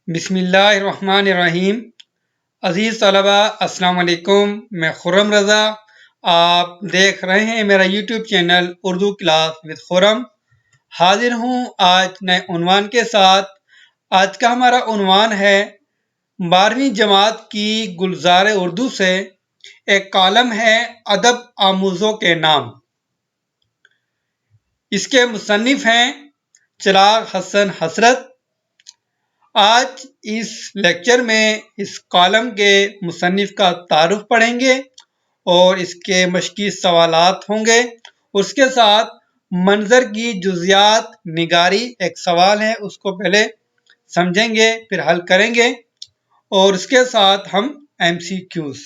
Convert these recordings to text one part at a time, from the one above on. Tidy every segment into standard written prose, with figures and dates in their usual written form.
بسم اللہ الرحمن الرحیم۔ عزیز طلبہ السلام علیکم، میں خرم رضا، آپ دیکھ رہے ہیں میرا YouTube channel Urdu class with Khurram. حاضر ہوں آج نئے عنوان کے ساتھ۔ آج کا ہمارا عنوان ہے 12ویں جماعت کی گلزار اردو سے ایک کالم ہے ادب آموزوں کے نام۔ اس کے مصنف ہیں چراغ حسن حسرت۔ آج اس لیکچر میں اس کالم کے مصنف کا تعارف پڑھیں گے اور اس کے مشقی سوالات ہوں گے۔ اس کے ساتھ منظر کی جزیات نگاری ایک سوال ہے، اس کو پہلے سمجھیں گے پھر حل کریں گے، اور اس کے ساتھ ہم MCQs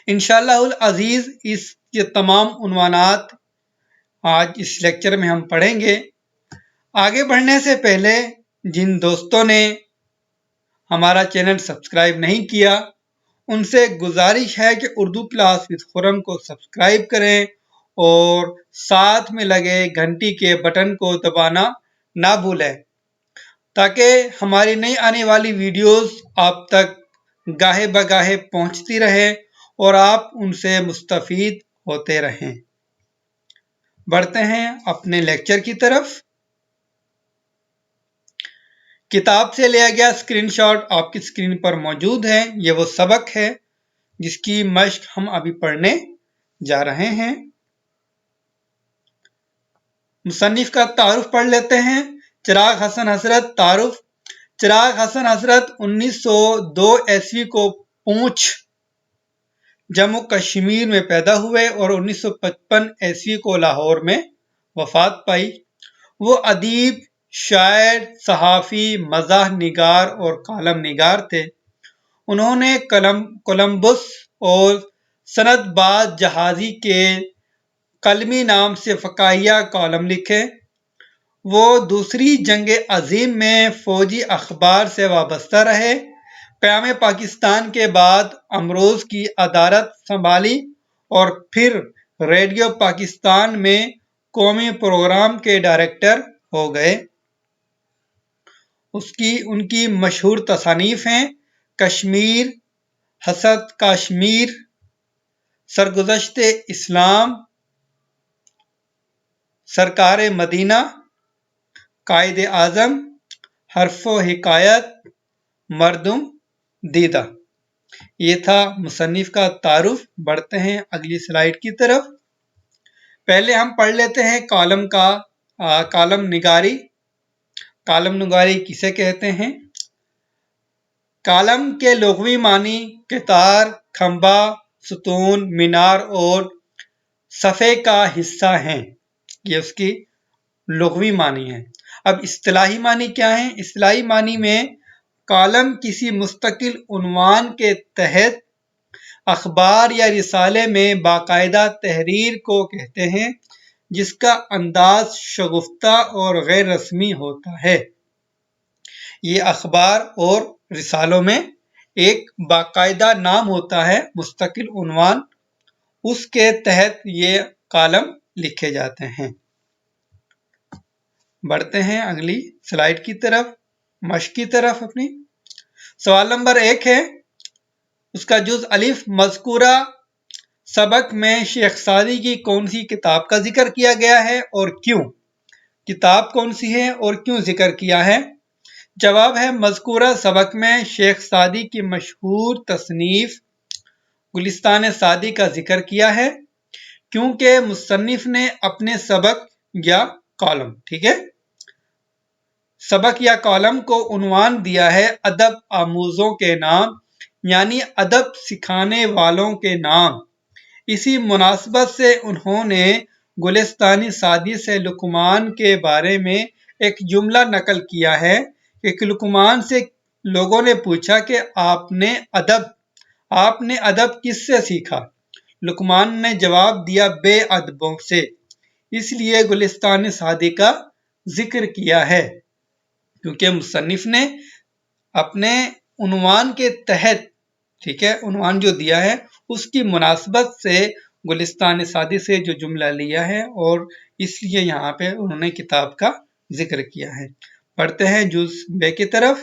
انشاءاللہ العزیز یہ تمام عنوانات آج اس لیکچر میں ہم پڑھیں گے۔ آگے بڑھنے سے پہلے جن دوستوں نے ہمارا چینل سبسکرائب نہیں کیا ان سے گزارش ہے کہ اردو کلاس وتھ خرم کو سبسکرائب کریں اور ساتھ میں لگے گھنٹی کے بٹن کو دبانا نہ بھولیں تاکہ ہماری نئی آنے والی ویڈیوز آپ تک گاہے بگاہے پہنچتی رہیں اور آپ ان سے مستفید ہوتے رہیں۔ بڑھتے ہیں اپنے لیکچر کی طرف۔ کتاب سے لیا گیا اسکرین شاٹ آپ کی اسکرین پر موجود ہے۔ یہ وہ سبق ہے جس کی مشق ہم ابھی پڑھنے جا رہے ہیں۔ مصنف کا تعارف پڑھ لیتے ہیں۔ چراغ حسن حسرت۔ تعارف: چراغ حسن حسرت 1902 عیسوی کو پونچھ جموں کشمیر میں پیدا ہوئے اور 1955 عیسوی کو لاہور میں وفات پائی۔ وہ ادیب، شاعر، صحافی، مزاح نگار اور کالم نگار تھے۔ انہوں نے کولمبس اور سند باد جہازی کے قلمی نام سے فقاہیہ کالم لکھے۔ وہ دوسری جنگ عظیم میں فوجی اخبار سے وابستہ رہے۔ قیام پاکستان کے بعد امروز کی ادارت سنبھالی اور پھر ریڈیو پاکستان میں قومی پروگرام کے ڈائریکٹر ہو گئے۔ ان کی مشہور تصانیف ہیں کشمیر، حسد کاشمیر، سرگزشت اسلام، سرکار مدینہ، قائد اعظم، حرف و حکایت، مردم دیدہ۔ یہ تھا مصنف کا تعارف۔ بڑھتے ہیں اگلی سلائیڈ کی طرف۔ پہلے ہم پڑھ لیتے ہیں کالم نگاری۔ کالم نگاری کسے کہتے ہیں؟ کالم کے لغوی معنی قطار، کھمبا، ستون، مینار اور صفحے کا حصہ ہیں۔ یہ اس کی لغوی معنی ہے۔ اب اصطلاحی معنی کیا ہیں؟ اصطلاحی معنی میں کالم کسی مستقل عنوان کے تحت اخبار یا رسالے میں باقاعدہ تحریر کو کہتے ہیں جس کا انداز شگفتہ اور غیر رسمی ہوتا ہے۔ یہ اخبار اور رسالوں میں ایک باقاعدہ نام ہوتا ہے، مستقل عنوان، اس کے تحت یہ کالم لکھے جاتے ہیں۔ بڑھتے ہیں اگلی سلائیڈ کی طرف، مشق کی طرف اپنی۔ سوال نمبر 1 ہے، اس کا جز الف مذکورہ سبق میں شیخ سعدی کی کون سی کتاب کا ذکر کیا گیا ہے اور کیوں؟ کتاب کون سی ہے اور کیوں ذکر کیا ہے؟ جواب ہے مذکورہ سبق میں شیخ سعدی کی مشہور تصنیف گلستان سعدی کا ذکر کیا ہے کیونکہ مصنف نے اپنے سبق یا کالم، ٹھیک ہے، سبق یا کالم کو عنوان دیا ہے ادب آموزوں کے نام، یعنی ادب سکھانے والوں کے نام۔ اسی مناسبت سے انہوں نے گلستان سعدی سے لقمان کے بارے میں ایک جملہ نقل کیا ہے کہ لقمان سے لوگوں نے پوچھا کہ آپ نے ادب کس سے سیکھا؟ لقمان نے جواب دیا بے ادبوں سے۔ اس لیے گلستان سعدی کا ذکر کیا ہے کیونکہ مصنف نے اپنے عنوان کے تحت، ٹھیک ہے، عنوان جو دیا ہے اس کی مناسبت سے گلستان سعدی سے جو جملہ لیا ہے اور اس لیے یہاں پہ انہوں نے کتاب کا ذکر کیا ہے۔ پڑھتے ہیں جز بے کی طرف۔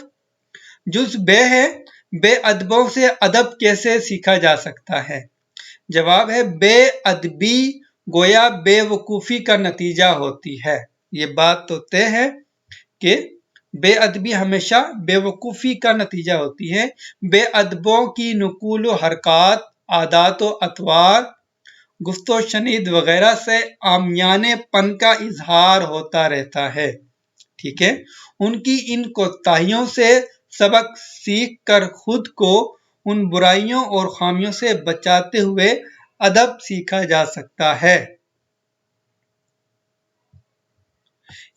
जुज बे है, बे अदबों से अदब कैसे सीखा जा सकता है? जवाब है बे अदबी गोया बेवकूफ़ी का नतीजा होती है। ये बात तो तय है कि बेअदबी हमेशा बेवकूफ़ी का नतीजा होती है। बेअदबों की नुकूल हरकत, आदात व अतवार, गुफ्तो शनीद वगैरह से आमियाने पन का इजहार होता रहता है। ठीक है, उनकी इन कोताहियों से सबक सीख कर खुद को उन बुराइयों और खामियों से बचाते हुए अदब सीखा जा सकता है।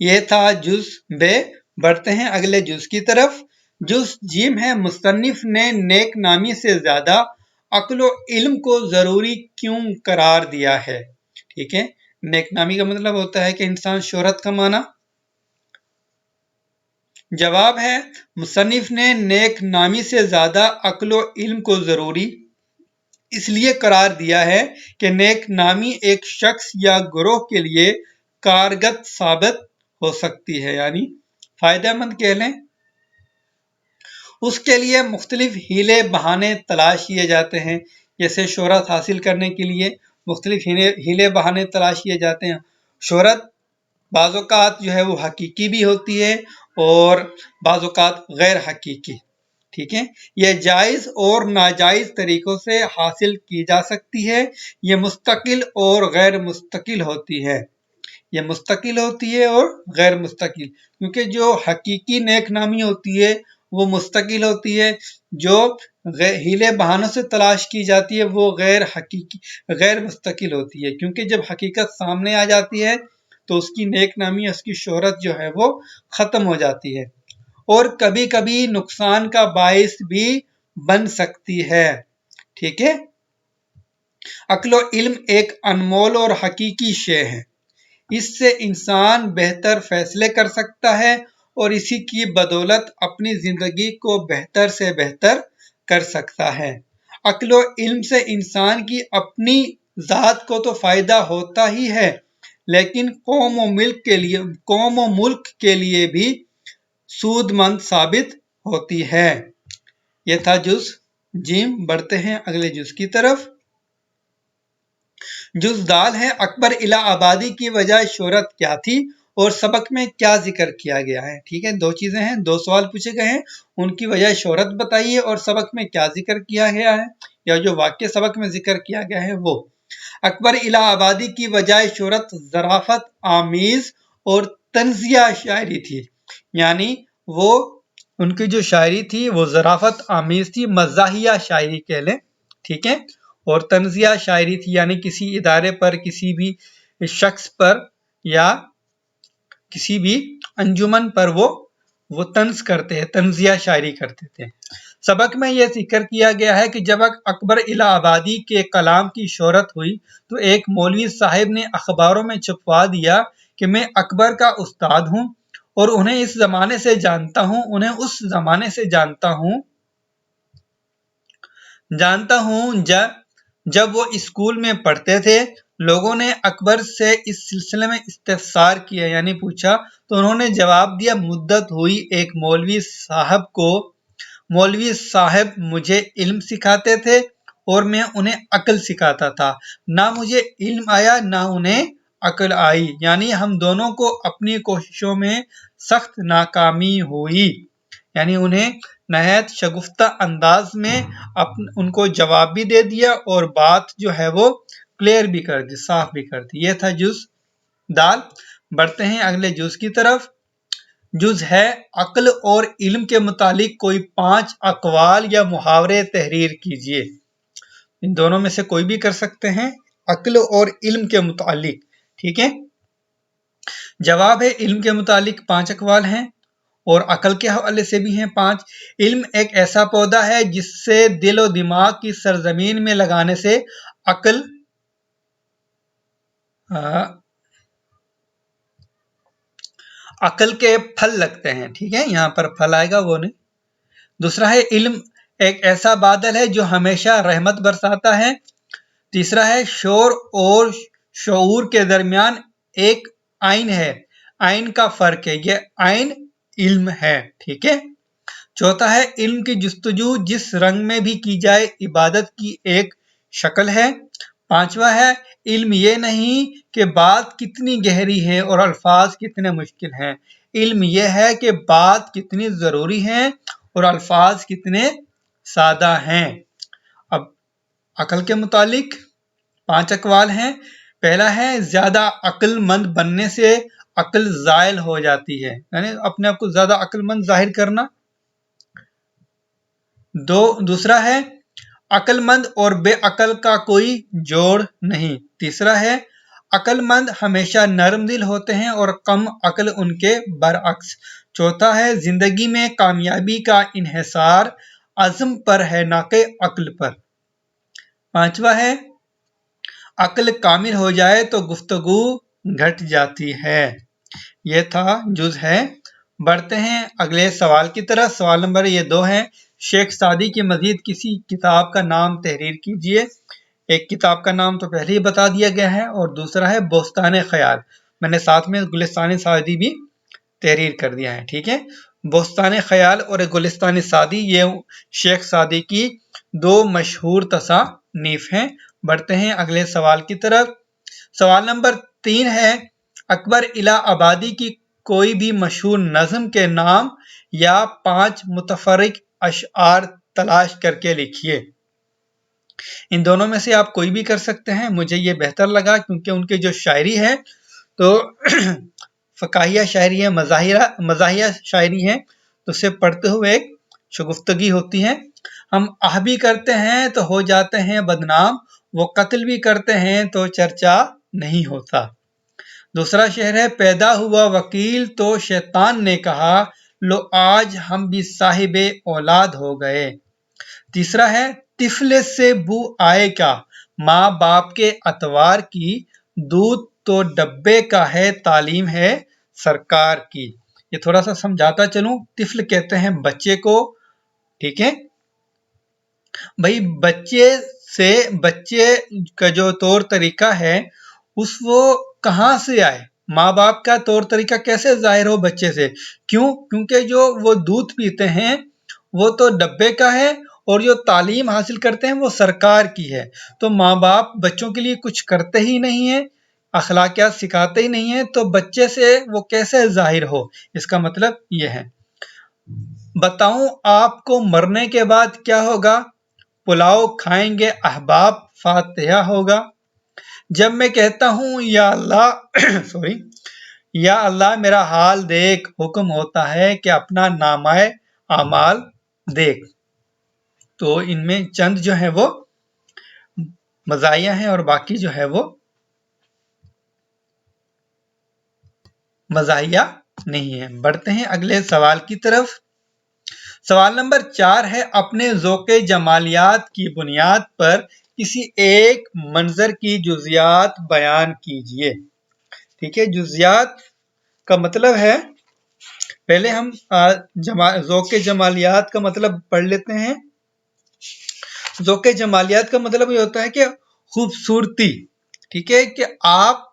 ये था जुज बे। बढ़ते हैं अगले जुज की तरफ। जुज जीम है, मुसन्निफ ने नेक नामी से ज्यादा अक्ल व इल्म को जरूरी क्यों करार दिया है? ठीक है, नेक नामी का मतलब होता है कि इंसान शोहरत कमाना। जवाब है मुसन्निफ ने नेक नामी से ज्यादा अक्ल व इल्म को जरूरी इसलिए करार दिया है कि नेक नामी एक शख्स या ग्रोह के लिए कारगर साबित हो सकती है, यानी फायदेमंद कह लें। उसके लिए मुख्तलिफ हीले बहाने तलाश किए जाते हैं। जैसे शोहरत हासिल करने के लिए मुख्तलिफ हीले बहाने तलाश किए जाते हैं। शोहरत बाज़ औक़ात जो है वो हकीकी भी होती है और बाज़ औक़ात गैर हकीकी। ठीक है, यह जायज़ और नाजायज़ तरीकों से हासिल की जा सकती है। ये मुस्तकिल और गैर मुस्तकिल होती है। ये मुस्तकिल होती है और गैर मुस्तकिल, क्योंकि जो हकीकी नेक नामी होती है वो मुस्तकिल होती है, जो हीले बहानों से तलाश की जाती है वो गैर मुस्तकिल होती है। क्योंकि जब हकीकत सामने आ जाती है तो उसकी नेक नामी, उसकी शोहरत जो है वो खत्म हो जाती है और कभी कभी नुकसान का बाइस भी बन सकती है। ठीक है, अक्ल व इल्म एक अनमोल और हकीकी शे है। इससे इंसान बेहतर फैसले कर सकता है और इसी की बदौलत अपनी जिंदगी को बेहतर से बेहतर कर सकता है। अक्ल व इल्म से इंसान की अपनी जात को तो फायदा होता ही है, लेकिन कौम व मुल्क के लिए भी सूदमंद साबित होती है। यह था जुज जीम। बढ़ते हैं अगले जुज की तरफ। जुज दाल है, अकबर इला आबादी की वजह शोहरत क्या थी और सबक में क्या जिक्र किया गया है? ठीक है, दो चीजें हैं, दो सवाल पूछे गए हैं। उनकी वजह शोहरत बताइए और सबक में क्या जिक्र किया गया है, या जो वाक्य सबक में जिक्र किया गया है वो। अकबर इला आबादी की वजह शोहरत ज़राफ़त आमीज और तंजिया शायरी थी, यानी वो उनकी जो शायरी थी वो ज़राफ़त आमीज थी, मज़ाहिया शायरी कह लें। ठीक है, और तंजिया शायरी थी, यानी किसी इदारे पर, किसी भी शख्स पर या किसी भी अंजुमन पर वो तंज करते हैं, तंजिया शायरी करते थे। सबक में यह जिक्र किया गया है कि जब अकबर इला आबादी के कलाम की शोहरत हुई तो एक मौलवी साहिब ने अखबारों में छपवा दिया कि मैं अकबर का उस्ताद हूँ और उन्हें इस जमाने से जानता हूँ, उन्हें उस जमाने से जानता हूँ जब वो स्कूल में पढ़ते थे। लोगों ने अकबर से इस सिलसिले में इस्तिफसार किया, यानी पूछा, तो उन्होंने जवाब दिया, मुद्दत हुई एक मौलवी साहब मुझे इल्म सिखाते थे और मैं उन्हें अक्ल सिखाता था। ना मुझे इल्म आया ना उन्हें अक्ल आई, यानी हम दोनों को अपनी कोशिशों में सख्त नाकामी हुई। यानी उन्हें नहायत शगुफ्ता अंदाज में उनको जवाब भी दे दिया और बात जो है वो क्लियर भी कर दी, साफ भी कर दी। ये था जुज दाल। बढ़ते हैं अगले जुज की तरफ। जुज है, अक्ल और इल्म के मुतालिक कोई 5 अकवाल या मुहावरे तहरीर कीजिए। इन दोनों में से कोई भी कर सकते हैं, अक्ल और इल्म के मुतालिक। ठीक है, जवाब है इल्म के मुतालिक 5 अकवाल हैं और अकल के हवाले से भी हैं 5। इल्म एक ऐसा पौधा है जिससे दिल और दिमाग की सरजमीन में लगाने से अकल के फल लगते हैं। ठीक है, यहाँ पर फल आएगा, वो नहीं। दूसरा है, इल्म एक ऐसा बादल है जो हमेशा रहमत बरसाता है। तीसरा है, शोर और शऊर के दरमियान एक आइन है, आइन का फर्क है, ये आइन इल्म है। ठीक है, चौथा है इल्म की जुस्तजू जिस रंग में भी की जाए इबादत की एक शक्ल है। पांचवा है इल्म ये नहीं कि बात कितनी गहरी है और अल्फाज कितने मुश्किल हैं, इल्म ये है कि बात कितनी जरूरी है और अल्फाज कितने सादा हैं। अब अकल के मुतालिक 5 अकवाल हैं। पहला है ज्यादा अक्लमंद बनने से अक्ल जायल हो जाती है, यानी अपने आप को ज्यादा अक्लमंद जाहिर करना। दूसरा है अक्लमंद और बेअकल का कोई जोड़ नहीं। तीसरा है अक्लमंद हमेशा नरम दिल होते हैं और कम अक्ल उनके बरअक्स। चौथा है जिंदगी में कामयाबी का इन्हिसार अज़्म पर है ना कि अक्ल पर। पांचवा है अक्ल कामिल हो जाए तो गुफ्तगू घट जाती है। ये था जुज है। बढ़ते हैं अगले सवाल की तरफ। सवाल नंबर 2 है शेख सादी की मजीद किसी किताब का नाम तहरीर कीजिए। एक किताब का नाम तो पहले ही बता दिया गया है और दूसरा है बोस्तान ख्याल, मैंने साथ में गुलिस्तान सादी भी तहरीर कर दिया है। ठीक है, बोस्तान ख्याल और गुलिस्तान सादी ये शेख सादी की 2 मशहूर तसानीफ हैं। बढ़ते हैं अगले सवाल की तरफ। सवाल नंबर 3 है अकबर इला आबादी की कोई भी मशहूर नज़्म के नाम या 5 मुतफर्रिक अशआर तलाश करके लिखिए। इन दोनों में से आप कोई भी कर सकते हैं, मुझे ये बेहतर लगा क्योंकि उनकी जो शायरी है तो फ़काहिया शायरी है, मज़ाहिया शायरी है, तो उसे पढ़ते हुए एक शगुफ्तगी होती है। हम आह भी करते हैं तो हो जाते हैं बदनाम, वो कत्ल भी करते हैं तो चर्चा नहीं होता। दूसरा शेर है पैदा हुआ वकील तो शैतान ने कहा लो आज हम भी साहिबे औलाद हो गए। तीसरा है तिफले से बू आए क्या माँ बाप के अतवार की, दूध तो डब्बे का है तालीम है सरकार की। ये थोड़ा सा समझाता चलूं, तिफल कहते हैं बच्चे को। ठीक है भाई, बच्चे का जो तौर तरीका है उस वो कहाँ से आए, माँ बाप का तौर तरीका कैसे जाहिर हो बच्चे से? क्योंकि जो वो दूध पीते हैं वो तो डब्बे का है और जो तालीम हासिल करते हैं वो सरकार की है। तो माँ बाप बच्चों के लिए कुछ करते ही नहीं है, अखलाकियात सिखाते ही नहीं है, तो बच्चे से वो कैसे जाहिर हो? इसका मतलब ये है। बताऊं आपको मरने के बाद क्या होगा? पुलाव खाएंगे अहबाब, फातिहा होगा। जब मैं कहता हूं या अल्लाह सॉरी या अल्लाह मेरा हाल देख, हुक्म होता है कि अपना नामाए आमाल देख। तो इनमें चंद जो है वो मज़ाहिया हैं और बाकी जो है वो मज़ाहिया नहीं है। बढ़ते हैं अगले सवाल की तरफ। सवाल नंबर 4 है अपने ज़ौक़े जमालियात की बुनियाद पर किसी एक मंजर की जुज़ियात बयान कीजिए। ठीक है, जुज़ियात का मतलब है, पहले हम ज़ौक़े जमालियात का मतलब पढ़ लेते हैं। ज़ौक़े जमालियात का मतलब ये होता है कि खूबसूरती। ठीक है, कि आप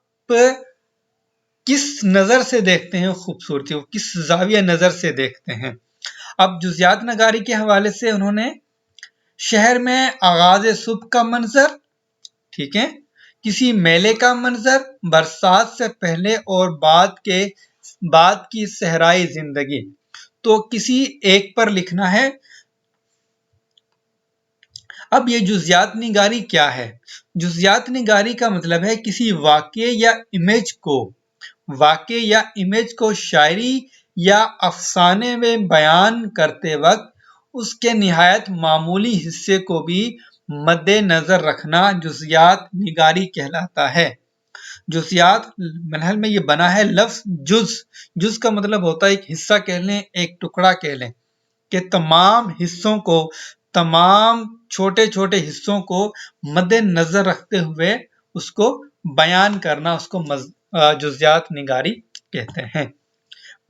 किस नजर से देखते हैं खूबसूरती को, किस जाविया नजर से देखते हैं। अब जुज़ियात नगारी के हवाले से उन्होंने शहर में आगाज सुबह का मंजर, ठीक है, किसी मेले का मंजर, बरसात से पहले और बाद की सहराई जिंदगी, तो किसी एक पर लिखना है। अब ये जुज़ियात निगारी क्या है? जुज़ियात निगारी का मतलब है किसी वाक़े या इमेज को शायरी या अफसाने में बयान करते वक्त उसके निहायत मामूली हिस्से को भी मद्देनजर रखना जुज़ियात निगारी कहलाता है। जुज़ियात मनहल में ये बना है लफ्ज़ जुज़ का मतलब होता है एक हिस्सा कह लें, एक टुकड़ा कह लें, कि तमाम छोटे छोटे हिस्सों को मद्देनजर रखते हुए उसको बयान करना, उसको जुज़ियात निगारी कहते हैं।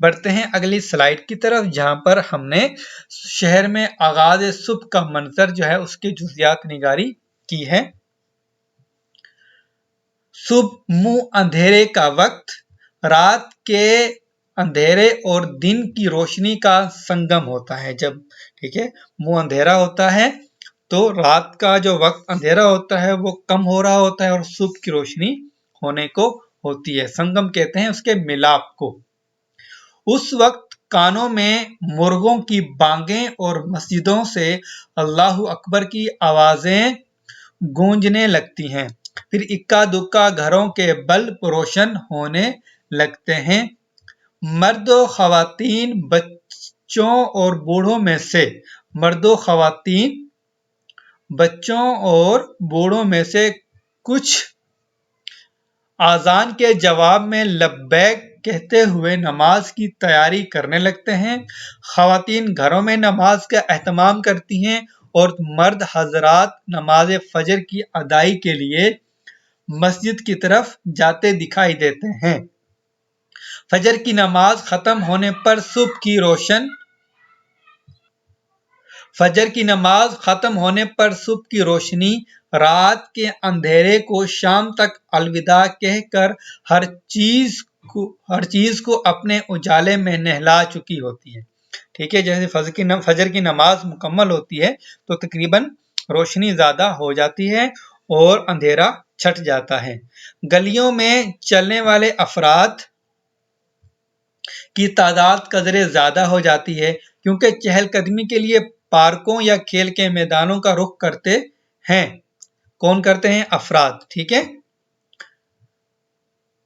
बढ़ते हैं अगली स्लाइड की तरफ, जहां पर हमने शहर में आगाज सुबह का मंजर जो है उसकी जुज़ियात निगारी की है। सुबह मुंह अंधेरे का वक्त, रात के اندھیرے اور دن کی روشنی کا سنگم ہوتا ہے. جب ٹھیک ہے منہ اندھیرا ہوتا ہے تو رات کا جو وقت اندھیرا ہوتا ہے وہ کم ہو رہا ہوتا ہے اور صبح کی روشنی ہونے کو ہوتی ہے. سنگم کہتے ہیں اس کے ملاپ کو. اس وقت کانوں میں مرغوں کی بانگیں اور مسجدوں سے اللہ اکبر کی آوازیں گونجنے لگتی ہیں. پھر اکا دکا گھروں کے بلب روشن ہونے لگتے ہیں. مرد و خواتین بچوں اور بوڑھوں میں سے کچھ آذان کے جواب میں لبیک کہتے ہوئے نماز کی تیاری کرنے لگتے ہیں. خواتین گھروں میں نماز کا اہتمام کرتی ہیں اور مرد حضرات نماز فجر کی ادائیگی کے لیے مسجد کی طرف جاتے دکھائی دیتے ہیں. فجر کی نماز ختم ہونے پر صبح کی روشنی رات کے اندھیرے کو شام تک الوداع کہہ کر ہر چیز کو اپنے اجالے میں نہلا چکی ہوتی ہے. ٹھیک ہے جیسے فجر کی نماز مکمل ہوتی ہے تو تقریباً روشنی زیادہ ہو جاتی ہے اور اندھیرا چھٹ جاتا ہے. گلیوں میں چلنے والے افراد کی تعداد قدرے زیادہ ہو جاتی ہے کیونکہ چہل قدمی کے لیے پارکوں یا کھیل کے میدانوں کا رخ کرتے ہیں. کون کرتے ہیں؟ افراد. ٹھیک ہے.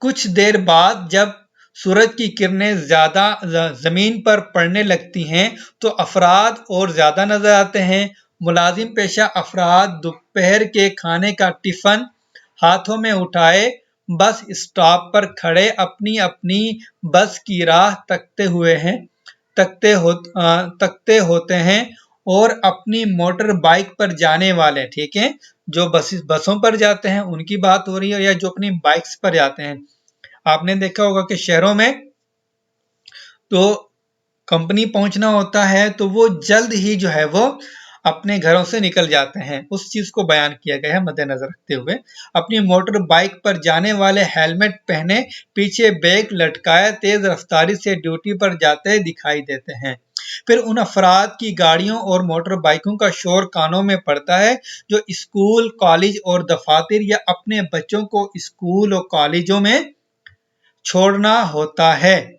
کچھ دیر بعد جب سورج کی کرنیں زیادہ زمین پر پڑنے لگتی ہیں تو افراد اور زیادہ نظر آتے ہیں. ملازم پیشہ افراد دوپہر کے کھانے کا ٹفن ہاتھوں میں اٹھائے بس اسٹاپ پر کھڑے اپنی اپنی بس کی راہ تکتے ہوتے ہیں اور اپنی موٹر بائک پر جانے والے ٹھیک ہے جو بسوں پر جاتے ہیں ان کی بات ہو رہی ہے یا جو اپنی بائکس پر جاتے ہیں. آپ نے دیکھا ہوگا کہ شہروں میں تو کمپنی پہنچنا ہوتا ہے تو وہ جلد ہی جو ہے وہ اپنے گھروں سے نکل جاتے ہیں. اس چیز کو بیان کیا گیا ہے مد نظر رکھتے ہوئے. اپنی موٹر بائک پر جانے والے ہیلمٹ پہنے پیچھے بیگ لٹکائے تیز رفتاری سے ڈیوٹی پر جاتے دکھائی دیتے ہیں. پھر ان افراد کی گاڑیوں اور موٹر بائکوں کا شور کانوں میں پڑتا ہے جو اسکول کالج اور دفاتر یا اپنے بچوں کو اسکول اور کالجوں میں چھوڑنا ہوتا ہے.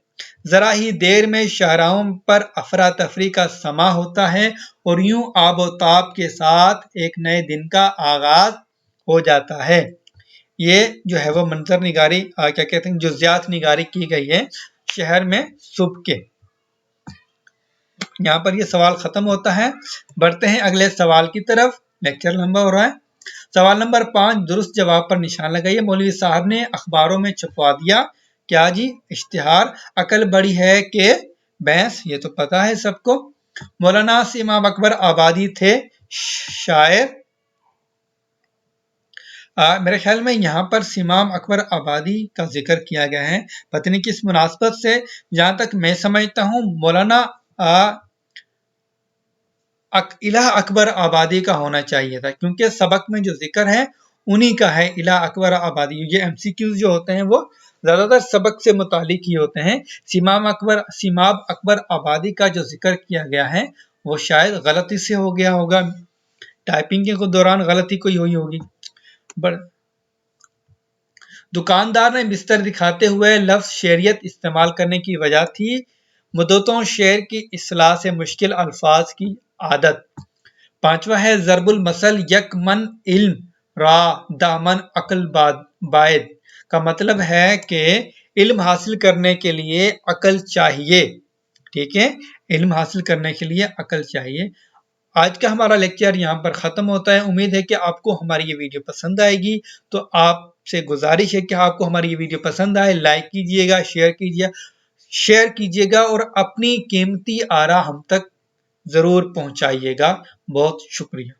ذرا ہی دیر میں شاہراہوں پر افراتفری کا سما ہوتا ہے اور یوں آب و تاب کے ساتھ ایک نئے دن کا آغاز ہو جاتا ہے. یہ جو ہے وہ منظر نگاری کیا کہتے ہیں جزیات نگاری کی گئی ہے شہر میں صبح کے. یہاں پر یہ سوال ختم ہوتا ہے. بڑھتے ہیں اگلے سوال کی طرف. لیکچر لمبا ہو رہا ہے. سوال نمبر 5 درست جواب پر نشان لگائیے. مولوی صاحب نے اخباروں میں چھپوا دیا کیا جی؟ اشتہار عقل بڑی ہے کہ بھینس. یہ تو پتا ہے سب کو. مولانا امام اکبر آبادی تھے شاعر. میرے خیال میں یہاں پر امام اکبر آبادی کا ذکر کیا گیا ہے پتہ نہیں کس مناسبت سے. جہاں تک میں سمجھتا ہوں مولانا الہ اکبر آبادی کا ہونا چاہیے تھا کیونکہ سبق میں جو ذکر ہے انہی کا ہے الہ اکبر آبادی. یہ ایم سی کیوز جو ہوتے ہیں وہ زیادہ تر سبق سے متعلق ہی ہوتے ہیں. امام اکبر آبادی کا جو ذکر کیا گیا ہے وہ شاید غلطی سے ہو گیا ہوگا. ٹائپنگ کے دوران غلطی کوئی ہوئی ہوگی. دکاندار نے بستر دکھاتے ہوئے لفظ شعریت استعمال کرنے کی وجہ تھی مدتوں شعر کی اصلاح سے مشکل الفاظ کی عادت. 5واں ہے ضرب المثل یک من علم را دامن عقل بائد کا مطلب ہے کہ علم حاصل کرنے کے لیے عقل چاہیے. ٹھیک ہے علم حاصل کرنے کے لیے عقل چاہیے. آج کا ہمارا لیکچر یہاں پر ختم ہوتا ہے. امید ہے کہ آپ کو ہماری یہ ویڈیو پسند آئے گی. تو آپ سے گزارش ہے کہ آپ کو ہماری یہ ویڈیو پسند آئے لائک کیجئے گا شیئر کیجئے گا اور اپنی قیمتی آراء ہم تک ضرور پہنچائیے گا. بہت شکریہ.